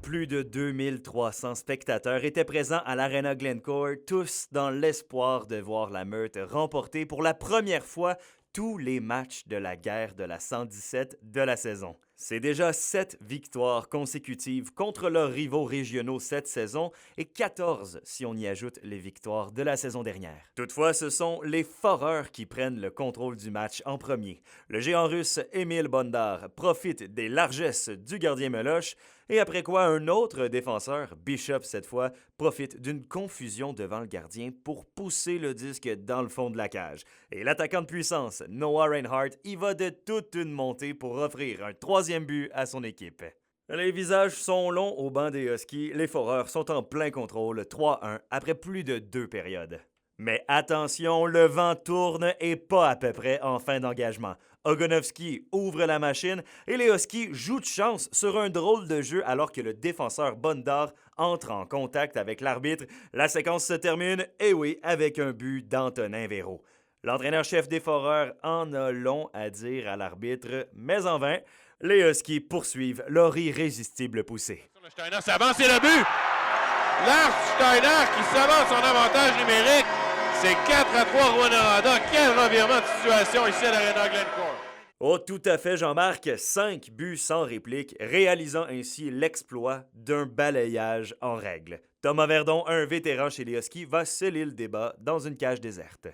Plus de 2300 spectateurs étaient présents à l'Arena Glencore, tous dans l'espoir de voir la Meurthe remporter pour la première fois tous les matchs de la guerre de la 117 de la saison. C'est déjà 7 victoires consécutives contre leurs rivaux régionaux cette saison et 14 si on y ajoute les victoires de la saison dernière. Toutefois, ce sont les Foreurs qui prennent le contrôle du match en premier. Le géant russe Émile Bondar profite des largesses du gardien Meloche et après quoi un autre défenseur, Bishop cette fois, profite d'une confusion devant le gardien pour pousser le disque dans le fond de la cage. Et l'attaquant de puissance, Noah Reinhardt, y va de toute une montée pour offrir un troisième but à son équipe. Les visages sont longs au banc des Huskies, les Foreurs sont en plein contrôle, 3-1 après plus de 2 périodes. Mais attention, le vent tourne et pas à peu près en fin d'engagement. Ogonovski ouvre la machine et les Huskies jouent de chance sur un drôle de jeu alors que le défenseur Bondar entre en contact avec l'arbitre. La séquence se termine, et oui, avec un but d'Antonin Véro. L'entraîneur-chef des Foreurs en a long à dire à l'arbitre, mais en vain, les Huskies poursuivent leur irrésistible poussée. Steiner s'avance, c'est le but! Lars Steiner qui s'avance son avantage numérique. C'est 4-3 Rwanda. Quel revirement de situation ici à l'Arena Glencore. Oh, tout à fait, Jean-Marc. 5 buts sans réplique, réalisant ainsi l'exploit d'un balayage en règle. Thomas Verdon, un vétéran chez les Huskies, va sceller le débat dans une cage déserte.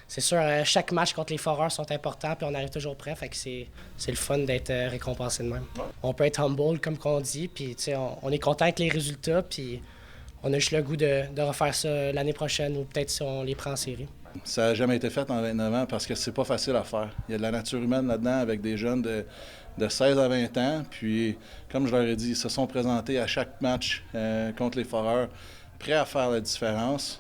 C'est sûr, chaque match contre les Foreurs sont importants, puis on arrive toujours prêt, fait que c'est le fun d'être récompensé de même. On peut être humble, comme qu'on dit, puis on est content avec les résultats, puis on a juste le goût de refaire ça l'année prochaine, ou peut-être si on les prend en série. Ça n'a jamais été fait en 29 ans parce que c'est pas facile à faire. Il y a de la nature humaine là-dedans avec des jeunes de 16 à 20 ans. Puis, comme je leur ai dit, ils se sont présentés à chaque match contre les Foreurs, prêts à faire la différence.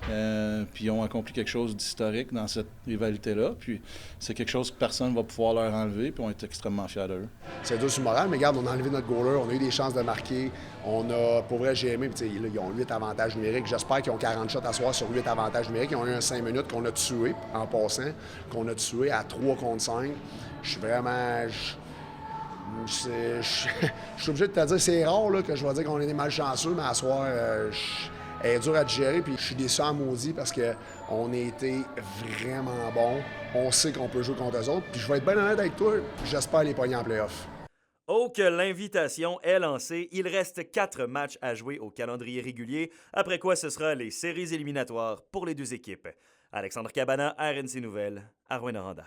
Puis, ils ont accompli quelque chose d'historique dans cette rivalité-là. Puis, c'est quelque chose que personne ne va pouvoir leur enlever. Puis, on est extrêmement fiers d'eux. C'est dur sur le moral, mais regarde, on a enlevé notre goaler, on a eu des chances de marquer. On a, pour vrai, j'ai aimé. Puis, là, ils ont 8 avantages numériques. J'espère qu'ils ont 40 shots à soir sur 8 avantages numériques. Ils ont eu un 5 minutes qu'on a tué en passant, qu'on a tué à 3 contre 5. Je suis vraiment. Je suis obligé de te dire, c'est rare là, que je vais dire qu'on est des malchanceux, mais à soir, elle est dure à digérer. Puis je suis déçu en maudit parce qu'on a été vraiment bons. On sait qu'on peut jouer contre eux autres. Puis je vais être bien honnête avec toi, j'espère les pogner en play-off. Oh, que l'invitation est lancée. Il reste 4 matchs à jouer au calendrier régulier, après quoi ce sera les séries éliminatoires pour les deux équipes. Alexandre Cabana, RNC Nouvelles, à Rouyn-Noranda.